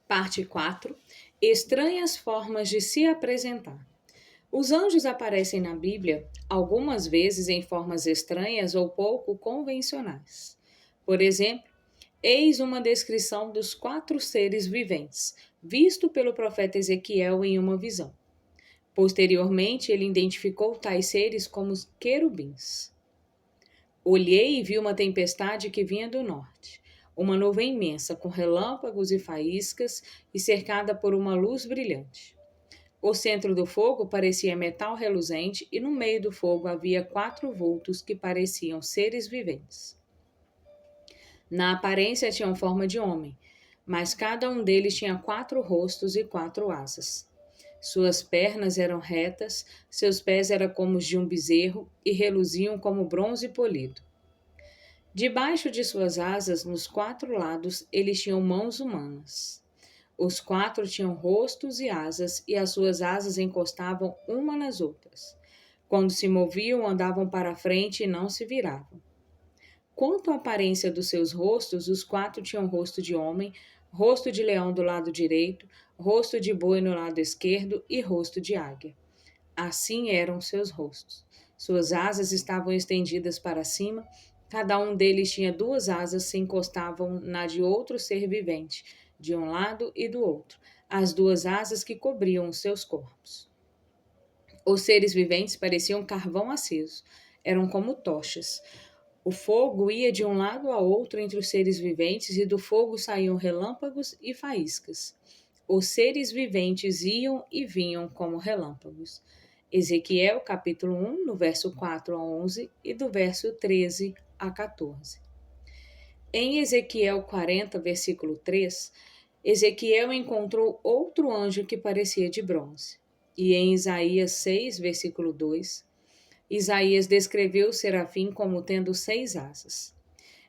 Parte 4. Estranhas formas de se apresentar. Os anjos aparecem na Bíblia algumas vezes em formas estranhas ou pouco convencionais. Por exemplo, eis uma descrição dos 4 seres viventes, visto pelo profeta Ezequiel em uma visão. Posteriormente, ele identificou tais seres como os querubins. Olhei e vi uma tempestade que vinha do norte, uma nuvem imensa com relâmpagos e faíscas e cercada por uma luz brilhante. O centro do fogo parecia metal reluzente e no meio do fogo havia 4 vultos que pareciam seres viventes. Na aparência tinham forma de homem, mas cada um deles tinha 4 rostos e 4 asas. Suas pernas eram retas, seus pés eram como os de um bezerro e reluziam como bronze polido. Debaixo de suas asas, nos 4 lados, eles tinham mãos humanas. Os 4 tinham rostos e asas, e as suas asas encostavam uma nas outras. Quando se moviam, andavam para a frente e não se viravam. Quanto à aparência dos seus rostos, os 4 tinham rosto de homem, rosto de leão do lado direito, rosto de boi no lado esquerdo e rosto de águia. Assim eram seus rostos. Suas asas estavam estendidas para cima, cada um deles tinha 2 asas, se encostavam na de outro ser vivente, de um lado e do outro, as 2 asas que cobriam os seus corpos. Os seres viventes pareciam carvão aceso, eram como tochas. O fogo ia de um lado a outro entre os seres viventes e do fogo saíam relâmpagos e faíscas. Os seres viventes iam e vinham como relâmpagos. Ezequiel, capítulo 1, no verso 4 a 11 e do verso 13 a 14. Em Ezequiel 40, versículo 3, Ezequiel encontrou outro anjo que parecia de bronze. E em Isaías 6, versículo 2, Isaías descreveu o serafim como tendo 6 asas.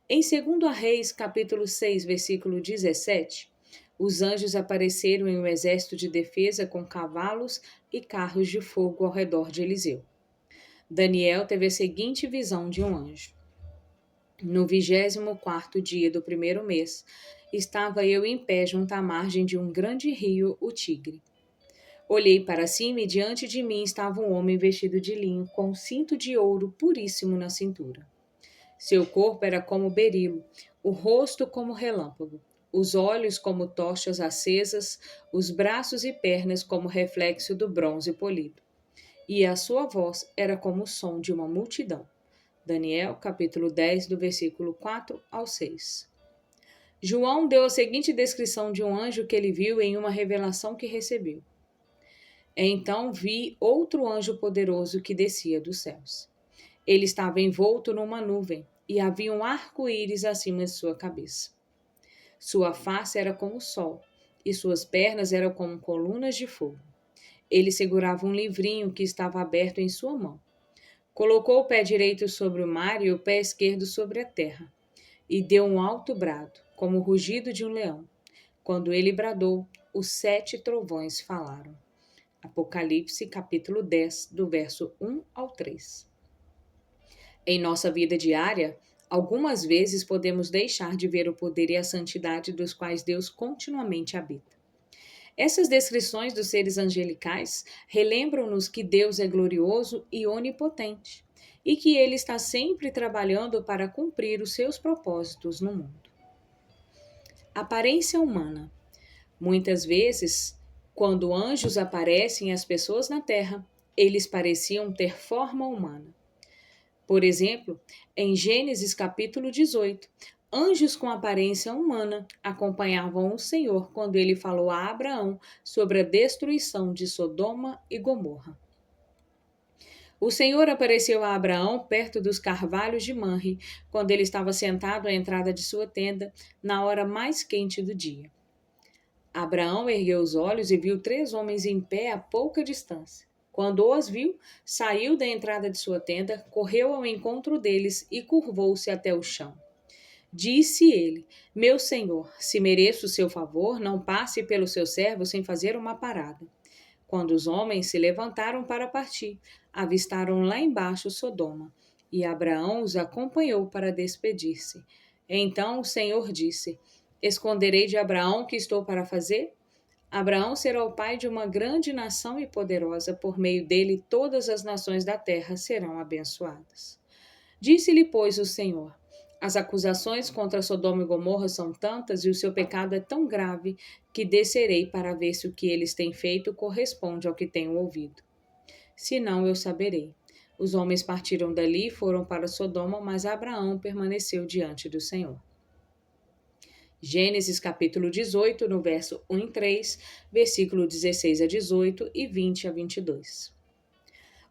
Em 2 Reis, capítulo 6, versículo 17, os anjos apareceram em um exército de defesa com cavalos e carros de fogo ao redor de Eliseu. Daniel teve a seguinte visão de um anjo. No 24º dia do 1º mês, estava eu em pé junto à margem de um grande rio, o Tigre. Olhei para cima e diante de mim estava um homem vestido de linho, com um cinto de ouro puríssimo na cintura. Seu corpo era como berilo, o rosto como relâmpago, os olhos como tochas acesas, os braços e pernas como reflexo do bronze polido. E a sua voz era como o som de uma multidão. Daniel, capítulo 10, do versículo 4 ao 6. João deu a seguinte descrição de um anjo que ele viu em uma revelação que recebeu. Então vi outro anjo poderoso que descia dos céus. Ele estava envolto numa nuvem e havia um arco-íris acima de sua cabeça. Sua face era como o sol e suas pernas eram como colunas de fogo. Ele segurava um livrinho que estava aberto em sua mão. Colocou o pé direito sobre o mar e o pé esquerdo sobre a terra, e deu um alto brado, como o rugido de um leão. Quando ele bradou, os 7 trovões falaram. Apocalipse, capítulo 10, do verso 1 ao 3. Em nossa vida diária, algumas vezes podemos deixar de ver o poder e a santidade dos quais Deus continuamente habita. Essas descrições dos seres angelicais relembram-nos que Deus é glorioso e onipotente e que Ele está sempre trabalhando para cumprir os seus propósitos no mundo. Aparência humana. Muitas vezes, quando anjos aparecem às pessoas na terra, eles pareciam ter forma humana. Por exemplo, em Gênesis capítulo 18, anjos com aparência humana acompanhavam o Senhor quando ele falou a Abraão sobre a destruição de Sodoma e Gomorra. O Senhor apareceu a Abraão perto dos carvalhos de Manre, quando ele estava sentado à entrada de sua tenda, na hora mais quente do dia. Abraão ergueu os olhos e viu 3 homens em pé a pouca distância. Quando os viu, saiu da entrada de sua tenda, correu ao encontro deles e curvou-se até o chão. Disse ele: Meu senhor, se mereço o seu favor, não passe pelo seu servo sem fazer uma parada. Quando os homens se levantaram para partir, avistaram lá embaixo Sodoma, e Abraão os acompanhou para despedir-se. Então o Senhor disse: Esconderei de Abraão o que estou para fazer? Abraão será o pai de uma grande nação e poderosa, por meio dele todas as nações da terra serão abençoadas. Disse-lhe, pois, o Senhor: as acusações contra Sodoma e Gomorra são tantas e o seu pecado é tão grave que descerei para ver se o que eles têm feito corresponde ao que tenho ouvido. Se não, eu saberei. Os homens partiram dali e foram para Sodoma, mas Abraão permaneceu diante do Senhor. Gênesis capítulo 18, no verso 1 e 3, versículo 16 a 18 e 20 a 22.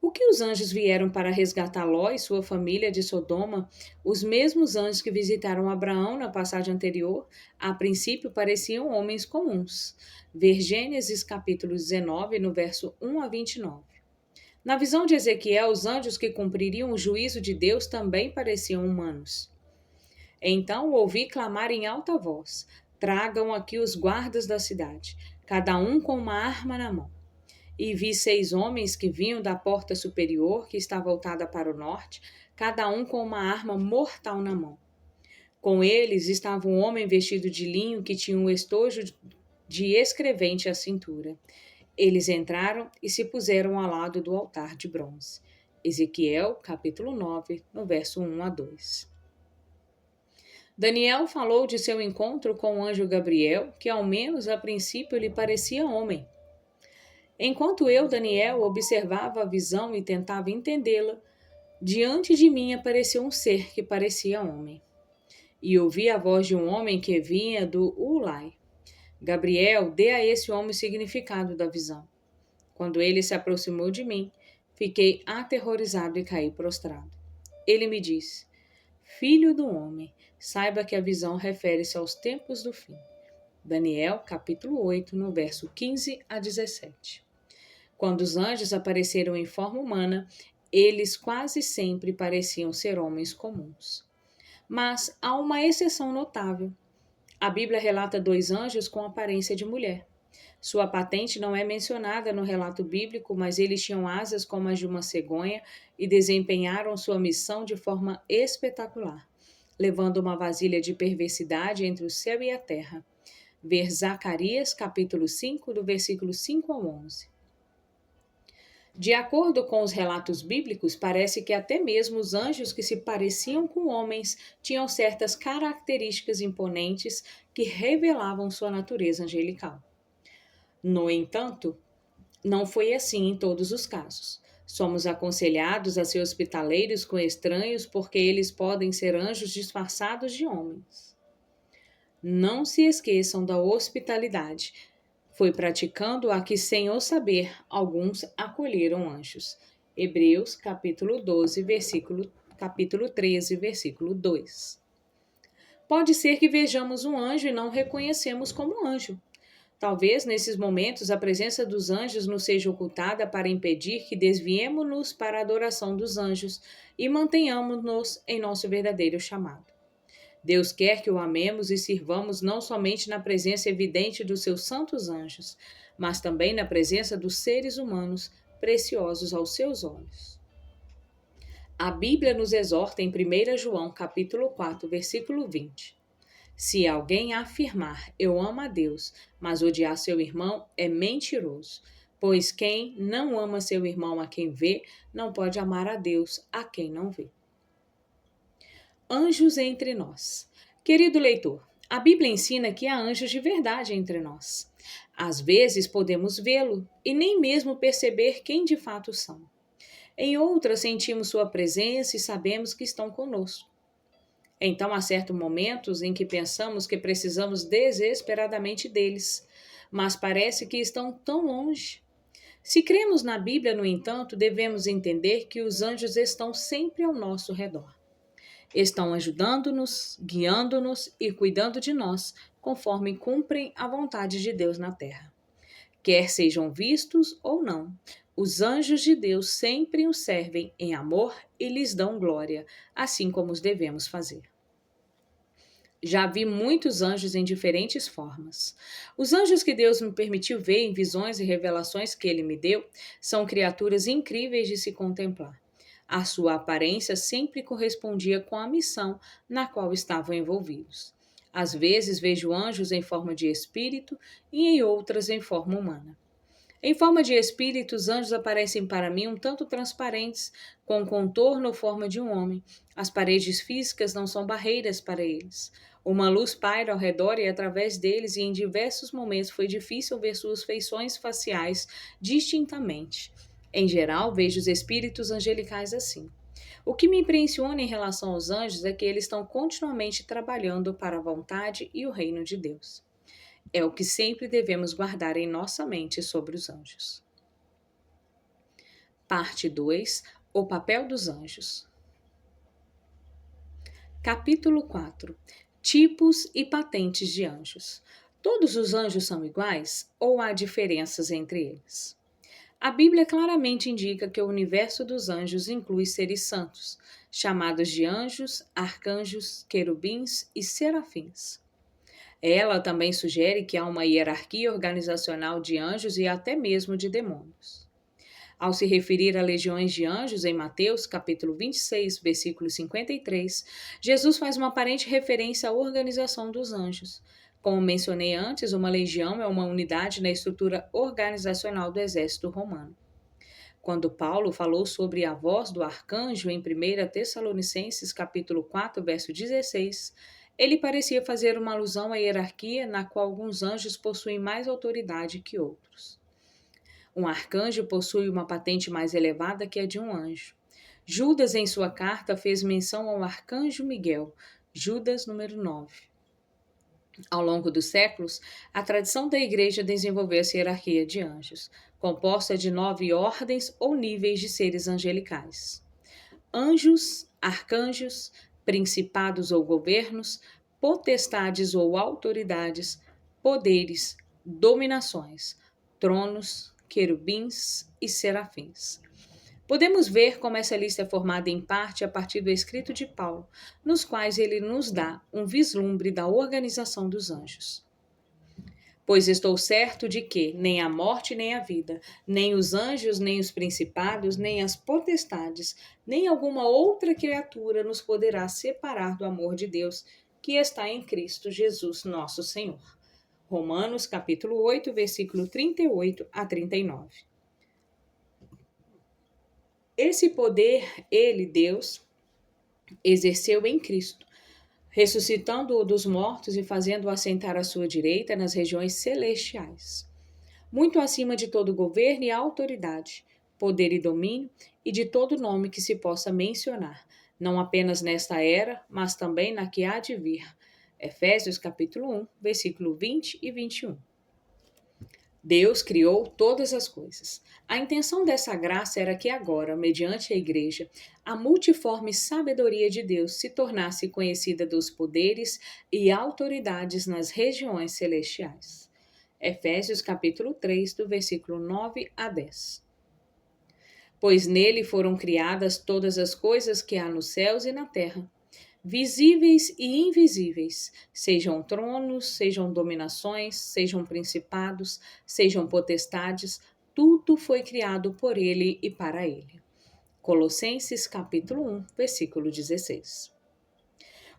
O que os anjos vieram para resgatar Ló e sua família de Sodoma, os mesmos anjos que visitaram Abraão na passagem anterior, a princípio pareciam homens comuns. Ver Gênesis capítulo 19, no verso 1 a 29. Na visão de Ezequiel, os anjos que cumpririam o juízo de Deus também pareciam humanos. Então ouvi clamar em alta voz: tragam aqui os guardas da cidade, cada um com uma arma na mão. E vi 6 homens que vinham da porta superior, que está voltada para o norte, cada um com uma arma mortal na mão. Com eles estava um homem vestido de linho que tinha um estojo de escrevente à cintura. Eles entraram e se puseram ao lado do altar de bronze. Ezequiel, capítulo 9, no verso 1 a 2. Daniel falou de seu encontro com o anjo Gabriel, que ao menos a princípio lhe parecia homem. Enquanto eu, Daniel, observava a visão e tentava entendê-la, diante de mim apareceu um ser que parecia homem. E ouvi a voz de um homem que vinha do Ulai. Gabriel, dê a esse homem o significado da visão. Quando ele se aproximou de mim, fiquei aterrorizado e caí prostrado. Ele me disse: Filho do homem, saiba que a visão refere-se aos tempos do fim. Daniel, capítulo 8, no verso 15 a 17. Quando os anjos apareceram em forma humana, eles quase sempre pareciam ser homens comuns. Mas há uma exceção notável. A Bíblia relata 2 anjos com aparência de mulher. Sua patente não é mencionada no relato bíblico, mas eles tinham asas como as de uma cegonha e desempenharam sua missão de forma espetacular, levando uma vasilha de perversidade entre o céu e a terra. Ver Zacarias, capítulo 5, do versículo 5 ao 11. De acordo com os relatos bíblicos, parece que até mesmo os anjos que se pareciam com homens tinham certas características imponentes que revelavam sua natureza angelical. No entanto, não foi assim em todos os casos. Somos aconselhados a ser hospitaleiros com estranhos porque eles podem ser anjos disfarçados de homens. Não se esqueçam da hospitalidade. Foi praticando-a que, sem o saber, alguns acolheram anjos. Hebreus, capítulo 12, capítulo 13, versículo 2. Pode ser que vejamos um anjo e não reconhecemos como anjo. Talvez, nesses momentos, a presença dos anjos nos seja ocultada para impedir que desviemos-nos para a adoração dos anjos e mantenhamos-nos em nosso verdadeiro chamado. Deus quer que o amemos e sirvamos não somente na presença evidente dos seus santos anjos, mas também na presença dos seres humanos preciosos aos seus olhos. A Bíblia nos exorta em 1 João capítulo 4, versículo 20. Se alguém afirmar, eu amo a Deus, mas odiar seu irmão, é mentiroso. Pois quem não ama seu irmão a quem vê, não pode amar a Deus a quem não vê. Anjos entre nós. Querido leitor, a Bíblia ensina que há anjos de verdade entre nós. Às vezes podemos vê-lo e nem mesmo perceber quem de fato são. Em outras sentimos sua presença e sabemos que estão conosco. Então há certos momentos em que pensamos que precisamos desesperadamente deles, mas parece que estão tão longe. Se cremos na Bíblia, no entanto, devemos entender que os anjos estão sempre ao nosso redor. Estão ajudando-nos, guiando-nos e cuidando de nós, conforme cumprem a vontade de Deus na terra. Quer sejam vistos ou não, os anjos de Deus sempre os servem em amor e lhes dão glória, assim como os devemos fazer. Já vi muitos anjos em diferentes formas. Os anjos que Deus me permitiu ver em visões e revelações que Ele me deu são criaturas incríveis de se contemplar. A sua aparência sempre correspondia com a missão na qual estavam envolvidos. Às vezes vejo anjos em forma de espírito e em outras em forma humana. Em forma de espírito, os anjos aparecem para mim um tanto transparentes, com contorno ou forma de um homem. As paredes físicas não são barreiras para eles. Uma luz paira ao redor e através deles, e em diversos momentos foi difícil ver suas feições faciais distintamente. Em geral, vejo os espíritos angelicais assim. O que me impressiona em relação aos anjos é que eles estão continuamente trabalhando para a vontade e o reino de Deus. É o que sempre devemos guardar em nossa mente sobre os anjos. Parte 2: O papel dos anjos. Capítulo 4: Tipos e patentes de anjos. Todos os anjos são iguais ou há diferenças entre eles? A Bíblia claramente indica que o universo dos anjos inclui seres santos, chamados de anjos, arcanjos, querubins e serafins. Ela também sugere que há uma hierarquia organizacional de anjos e até mesmo de demônios. Ao se referir a legiões de anjos em Mateus, capítulo 26, versículo 53, Jesus faz uma aparente referência à organização dos anjos. Como mencionei antes, uma legião é uma unidade na estrutura organizacional do exército romano. Quando Paulo falou sobre a voz do arcanjo em 1 Tessalonicenses capítulo 4, verso 16, ele parecia fazer uma alusão à hierarquia na qual alguns anjos possuem mais autoridade que outros. Um arcanjo possui uma patente mais elevada que a de um anjo. Judas, em sua carta, fez menção ao arcanjo Miguel, Judas número 9. Ao longo dos séculos, a tradição da Igreja desenvolveu essa hierarquia de anjos, composta de 9 ordens ou níveis de seres angelicais: anjos, arcanjos, principados ou governos, potestades ou autoridades, poderes, dominações, tronos, querubins e serafins. Podemos ver como essa lista é formada em parte a partir do escrito de Paulo, nos quais ele nos dá um vislumbre da organização dos anjos. Pois estou certo de que nem a morte nem a vida, nem os anjos, nem os principados, nem as potestades, nem alguma outra criatura nos poderá separar do amor de Deus que está em Cristo Jesus, nosso Senhor. Romanos capítulo 8, versículo 38 a 39. Esse poder, ele, Deus, exerceu em Cristo, ressuscitando-o dos mortos e fazendo-o assentar à sua direita nas regiões celestiais, muito acima de todo governo e autoridade, poder e domínio, e de todo nome que se possa mencionar, não apenas nesta era, mas também na que há de vir. Efésios capítulo 1, versículo 20 e 21. Deus criou todas as coisas. A intenção dessa graça era que agora, mediante a Igreja, a multiforme sabedoria de Deus se tornasse conhecida dos poderes e autoridades nas regiões celestiais. Efésios capítulo 3, do versículo 9 a 10. Pois nele foram criadas todas as coisas que há nos céus e na terra, visíveis e invisíveis, sejam tronos, sejam dominações, sejam principados, sejam potestades, tudo foi criado por ele e para ele. Colossenses capítulo 1, versículo 16.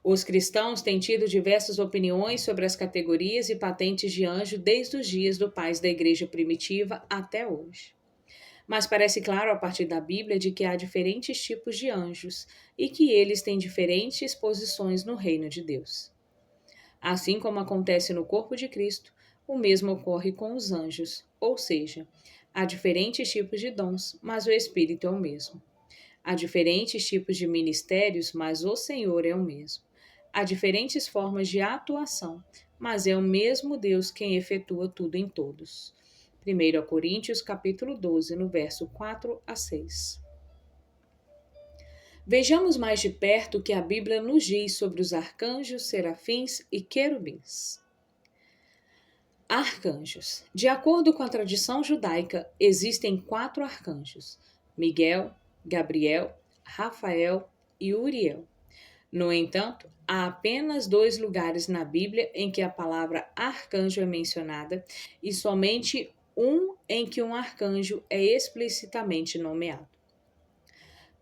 Os cristãos têm tido diversas opiniões sobre as categorias e patentes de anjo desde os dias dos pais da igreja primitiva até hoje. Mas parece claro a partir da Bíblia de que há diferentes tipos de anjos e que eles têm diferentes posições no reino de Deus. Assim como acontece no corpo de Cristo, o mesmo ocorre com os anjos, ou seja, há diferentes tipos de dons, mas o Espírito é o mesmo. Há diferentes tipos de ministérios, mas o Senhor é o mesmo. Há diferentes formas de atuação, mas é o mesmo Deus quem efetua tudo em todos. 1 Coríntios capítulo 12, no verso 4 a 6. Vejamos mais de perto o que a Bíblia nos diz sobre os arcanjos, serafins e querubins. Arcanjos. De acordo com a tradição judaica, existem 4 arcanjos: Miguel, Gabriel, Rafael e Uriel. No entanto, há apenas 2 lugares na Bíblia em que a palavra arcanjo é mencionada e somente um em que um arcanjo é explicitamente nomeado.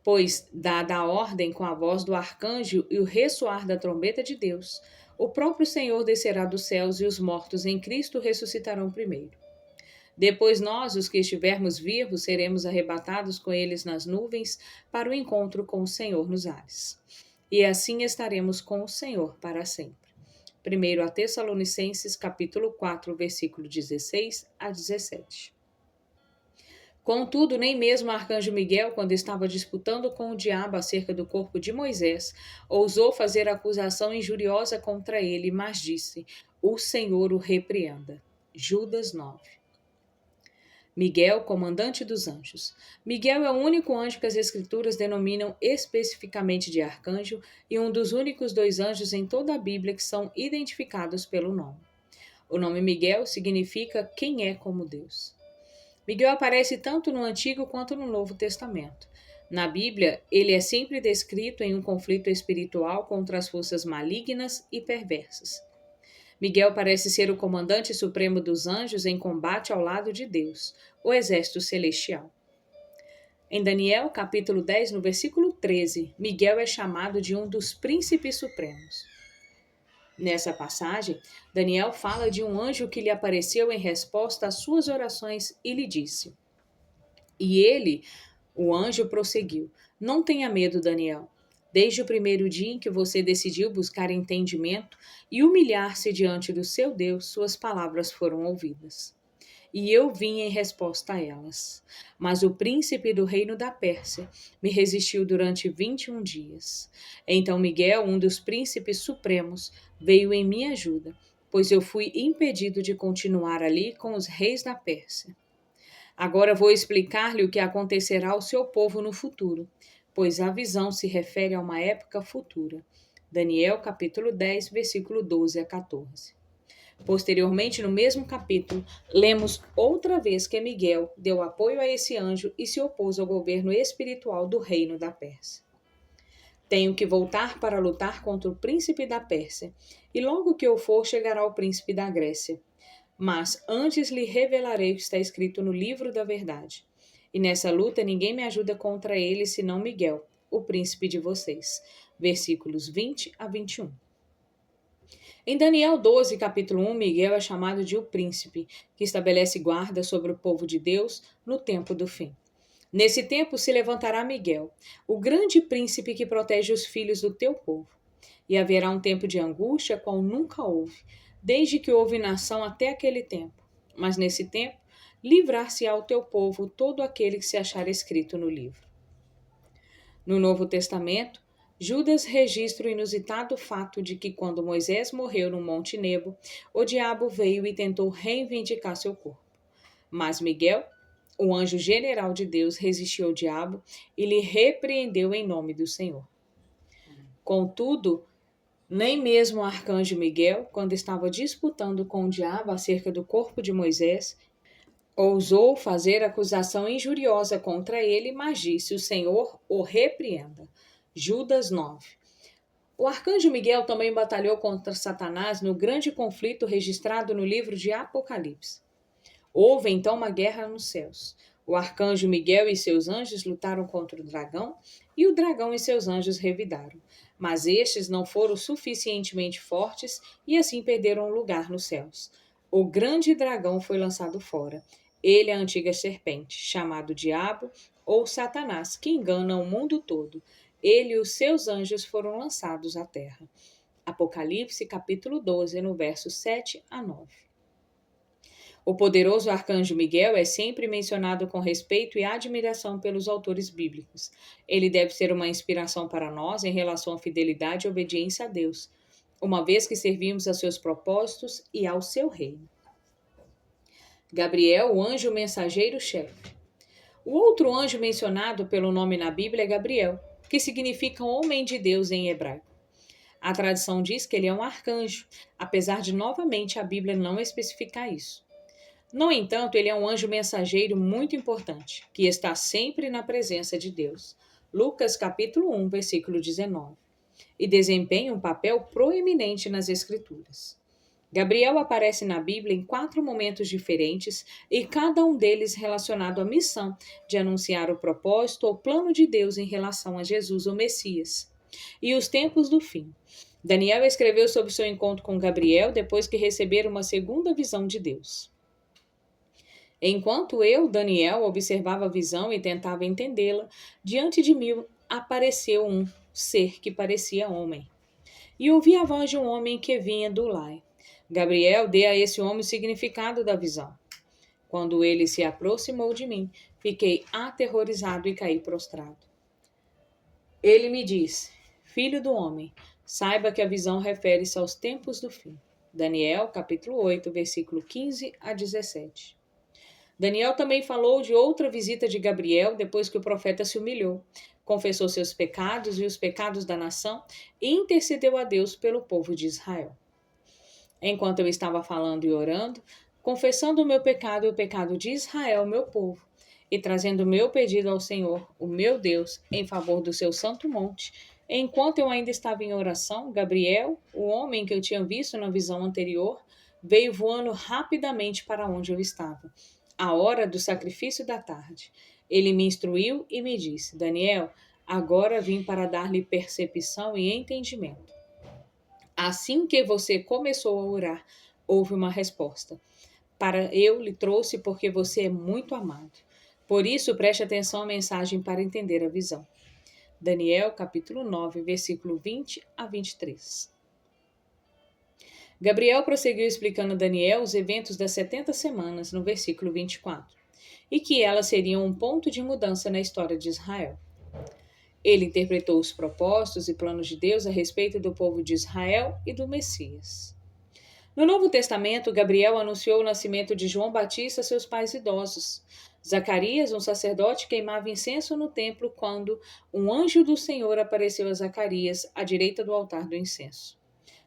Pois, dada a ordem com a voz do arcanjo e o ressoar da trombeta de Deus, o próprio Senhor descerá dos céus e os mortos em Cristo ressuscitarão primeiro. Depois nós, os que estivermos vivos, seremos arrebatados com eles nas nuvens para o encontro com o Senhor nos ares. E assim estaremos com o Senhor para sempre. 1 a Tessalonicenses, capítulo 4, versículo 16 a 17. Contudo, nem mesmo o arcanjo Miguel, quando estava disputando com o diabo acerca do corpo de Moisés, ousou fazer acusação injuriosa contra ele, mas disse: O Senhor o repreenda. Judas 9. Miguel, comandante dos anjos. Miguel é o único anjo que as Escrituras denominam especificamente de arcanjo e um dos únicos dois anjos em toda a Bíblia que são identificados pelo nome. O nome Miguel significa quem é como Deus. Miguel aparece tanto no Antigo quanto no Novo Testamento. Na Bíblia, ele é sempre descrito em um conflito espiritual contra as forças malignas e perversas. Miguel parece ser o comandante supremo dos anjos em combate ao lado de Deus, o exército celestial. Em Daniel, capítulo 10, no versículo 13, Miguel é chamado de um dos príncipes supremos. Nessa passagem, Daniel fala de um anjo que lhe apareceu em resposta às suas orações e lhe disse. E ele, o anjo, prosseguiu: Não tenha medo, Daniel. Desde o primeiro dia em que você decidiu buscar entendimento e humilhar-se diante do seu Deus, suas palavras foram ouvidas. E eu vim em resposta a elas. Mas o príncipe do reino da Pérsia me resistiu durante 21 dias. Então Miguel, um dos príncipes supremos, veio em minha ajuda, pois eu fui impedido de continuar ali com os reis da Pérsia. Agora vou explicar-lhe o que acontecerá ao seu povo no futuro, pois a visão se refere a uma época futura. Daniel, capítulo 10, versículo 12 a 14. Posteriormente, no mesmo capítulo, lemos outra vez que Miguel deu apoio a esse anjo e se opôs ao governo espiritual do reino da Pérsia. Tenho que voltar para lutar contra o príncipe da Pérsia, e logo que eu for, chegará o príncipe da Grécia. Mas antes lhe revelarei o que está escrito no livro da verdade. E nessa luta ninguém me ajuda contra ele, senão Miguel, o príncipe de vocês. Versículos 20 a 21. Em Daniel 12, capítulo 1, Miguel é chamado de o príncipe, que estabelece guarda sobre o povo de Deus no tempo do fim. Nesse tempo se levantará Miguel, o grande príncipe que protege os filhos do teu povo. E haverá um tempo de angústia qual nunca houve, desde que houve nação até aquele tempo. Mas nesse tempo, livrar-se-á ao teu povo todo aquele que se achar escrito no livro. No Novo Testamento, Judas registra o inusitado fato de que quando Moisés morreu no Monte Nebo, o diabo veio e tentou reivindicar seu corpo. Mas Miguel, o anjo general de Deus, resistiu ao diabo e lhe repreendeu em nome do Senhor. Contudo, nem mesmo o arcanjo Miguel, quando estava disputando com o diabo acerca do corpo de Moisés, ousou fazer acusação injuriosa contra ele, mas disse: O Senhor o repreenda. Judas 9. O arcanjo Miguel também batalhou contra Satanás no grande conflito registrado no livro de Apocalipse. Houve então uma guerra nos céus. O arcanjo Miguel e seus anjos lutaram contra o dragão, e o dragão e seus anjos revidaram. Mas estes não foram suficientemente fortes e assim perderam lugar nos céus. O grande dragão foi lançado fora. Ele é a antiga serpente, chamado Diabo ou Satanás, que engana o mundo todo. Ele e os seus anjos foram lançados à terra. Apocalipse, capítulo 12, no verso 7 a 9. O poderoso arcanjo Miguel é sempre mencionado com respeito e admiração pelos autores bíblicos. Ele deve ser uma inspiração para nós em relação à fidelidade e obediência a Deus, uma vez que servimos a seus propósitos e ao seu reino. Gabriel, o anjo mensageiro-chefe. O outro anjo mencionado pelo nome na Bíblia é Gabriel, que significa homem de Deus em hebraico. A tradição diz que ele é um arcanjo, apesar de novamente a Bíblia não especificar isso. No entanto, ele é um anjo mensageiro muito importante, que está sempre na presença de Deus. Lucas capítulo 1, versículo 19. E desempenha um papel proeminente nas Escrituras. Gabriel aparece na Bíblia em 4 momentos diferentes e cada um deles relacionado à missão de anunciar o propósito ou plano de Deus em relação a Jesus, o Messias, e os tempos do fim. Daniel escreveu sobre seu encontro com Gabriel depois que recebera uma segunda visão de Deus. Enquanto eu, Daniel, observava a visão e tentava entendê-la, diante de mim apareceu um ser que parecia homem. E ouvi a voz de um homem que vinha do Lai. Gabriel deu a esse homem o significado da visão. Quando ele se aproximou de mim, fiquei aterrorizado e caí prostrado. Ele me disse: Filho do homem, saiba que a visão refere-se aos tempos do fim. Daniel, capítulo 8, versículo 15 a 17. Daniel também falou de outra visita de Gabriel depois que o profeta se humilhou, confessou seus pecados e os pecados da nação e intercedeu a Deus pelo povo de Israel. Enquanto eu estava falando e orando, confessando o meu pecado e o pecado de Israel, meu povo, e trazendo o meu pedido ao Senhor, o meu Deus, em favor do seu santo monte, enquanto eu ainda estava em oração, Gabriel, o homem que eu tinha visto na visão anterior, veio voando rapidamente para onde eu estava, à hora do sacrifício da tarde. Ele me instruiu e me disse: Daniel, agora vim para dar-lhe percepção e entendimento. Assim que você começou a orar, houve uma resposta. Para eu lhe trouxe porque você é muito amado. Por isso, preste atenção à mensagem para entender a visão. Daniel, capítulo 9, versículo 20 a 23. Gabriel prosseguiu explicando a Daniel os eventos das 70 semanas, no versículo 24, e que elas seriam um ponto de mudança na história de Israel. Ele interpretou os propósitos e planos de Deus a respeito do povo de Israel e do Messias. No Novo Testamento, Gabriel anunciou o nascimento de João Batista a seus pais idosos. Zacarias, um sacerdote, queimava incenso no templo quando um anjo do Senhor apareceu a Zacarias à direita do altar do incenso.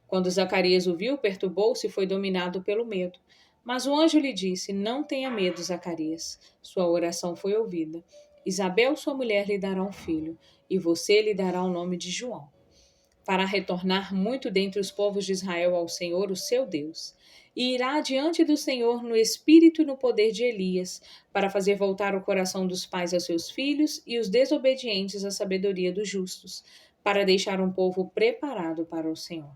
Quando Zacarias o viu, perturbou-se e foi dominado pelo medo. Mas o anjo lhe disse: Não tenha medo, Zacarias. Sua oração foi ouvida. Isabel, sua mulher, lhe dará um filho, e você lhe dará o nome de João. Fará retornar muito dentre os povos de Israel ao Senhor, o seu Deus, e irá diante do Senhor no espírito e no poder de Elias, para fazer voltar o coração dos pais aos seus filhos e os desobedientes à sabedoria dos justos, para deixar um povo preparado para o Senhor.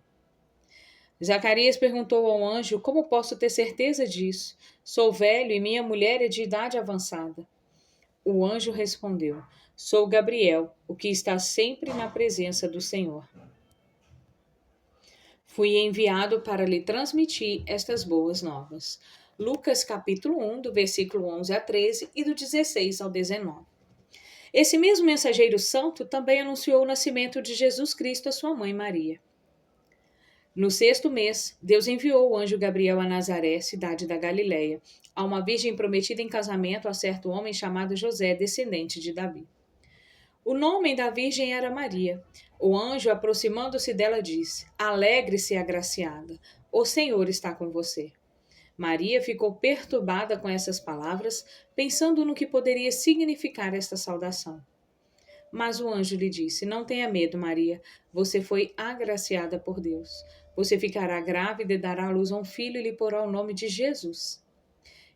Zacarias perguntou ao anjo: Como posso ter certeza disso? Sou velho e minha mulher é de idade avançada. O anjo respondeu: Sou Gabriel, o que está sempre na presença do Senhor. Fui enviado para lhe transmitir estas boas novas. Lucas capítulo 1, do versículo 11 a 13 e do 16 ao 19. Esse mesmo mensageiro santo também anunciou o nascimento de Jesus Cristo à sua mãe Maria. No 6º mês, Deus enviou o anjo Gabriel a Nazaré, cidade da Galiléia, a uma virgem prometida em casamento a certo homem chamado José, descendente de Davi. O nome da virgem era Maria. O anjo, aproximando-se dela, disse: Alegre-se, agraciada, o Senhor está com você. Maria ficou perturbada com essas palavras, pensando no que poderia significar esta saudação. Mas o anjo lhe disse: Não tenha medo, Maria, você foi agraciada por Deus. Você ficará grávida e dará à luz a um filho e lhe porá o nome de Jesus.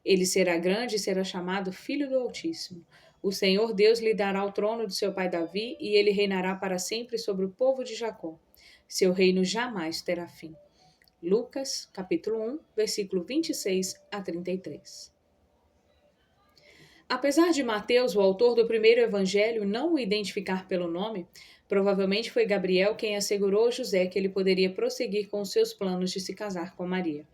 Ele será grande e será chamado Filho do Altíssimo. O Senhor Deus lhe dará o trono de seu pai Davi e ele reinará para sempre sobre o povo de Jacó. Seu reino jamais terá fim. Lucas, capítulo 1, versículo 26 a 33. Apesar de Mateus, o autor do primeiro evangelho, não o identificar pelo nome, provavelmente foi Gabriel quem assegurou a José que ele poderia prosseguir com os seus planos de se casar com Maria.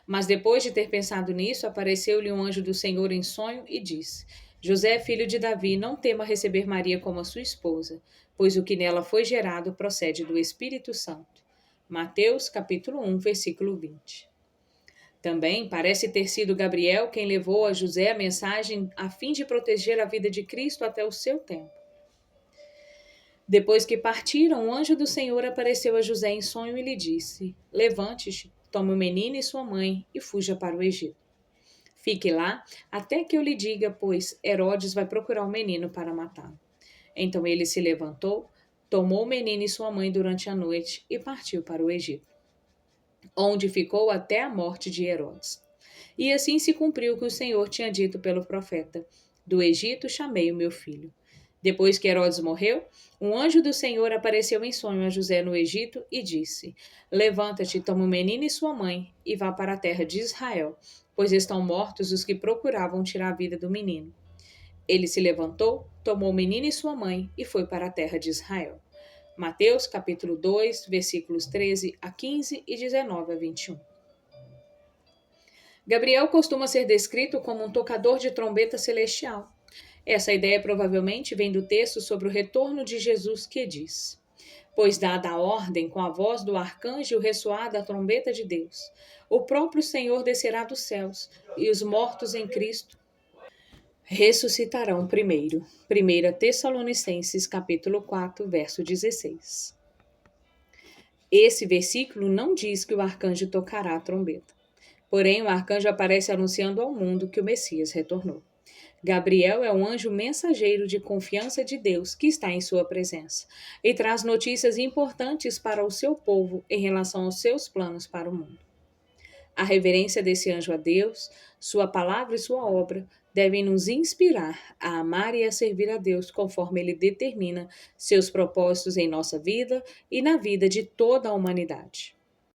Mas depois de ter pensado nisso, apareceu-lhe um anjo do Senhor em sonho e disse: José, filho de Davi, não tema receber Maria como a sua esposa, pois o que nela foi gerado procede do Espírito Santo. Mateus, capítulo 1, versículo 20. Também parece ter sido Gabriel quem levou a José a mensagem a fim de proteger a vida de Cristo até o seu tempo. Depois que partiram, o anjo do Senhor apareceu a José em sonho e lhe disse: Levante-se, tome o menino e sua mãe e fuja para o Egito. Fique lá até que eu lhe diga, pois Herodes vai procurar o menino para matá-lo. Então ele se levantou, tomou o menino e sua mãe durante a noite e partiu para o Egito, onde ficou até a morte de Herodes. E assim se cumpriu o que o Senhor tinha dito pelo profeta: Do Egito chamei o meu filho. Depois que Herodes morreu, um anjo do Senhor apareceu em sonho a José no Egito e disse: Levanta-te, toma o menino e sua mãe e vá para a terra de Israel, pois estão mortos os que procuravam tirar a vida do menino. Ele se levantou, tomou o menino e sua mãe e foi para a terra de Israel. Mateus capítulo 2, versículos 13 a 15 e 19 a 21. Gabriel costuma ser descrito como um tocador de trombeta celestial. Essa ideia provavelmente vem do texto sobre o retorno de Jesus que diz: Pois dada a ordem com a voz do arcanjo ressoada a trombeta de Deus, o próprio Senhor descerá dos céus, e os mortos em Cristo ressuscitarão primeiro. 1 Tessalonicenses capítulo 4, verso 16. Esse versículo não diz que o arcanjo tocará a trombeta. Porém, o arcanjo aparece anunciando ao mundo que o Messias retornou. Gabriel é um anjo mensageiro de confiança de Deus que está em sua presença e traz notícias importantes para o seu povo em relação aos seus planos para o mundo. A reverência desse anjo a Deus, sua palavra e sua obra devem nos inspirar a amar e a servir a Deus conforme ele determina seus propósitos em nossa vida e na vida de toda a humanidade.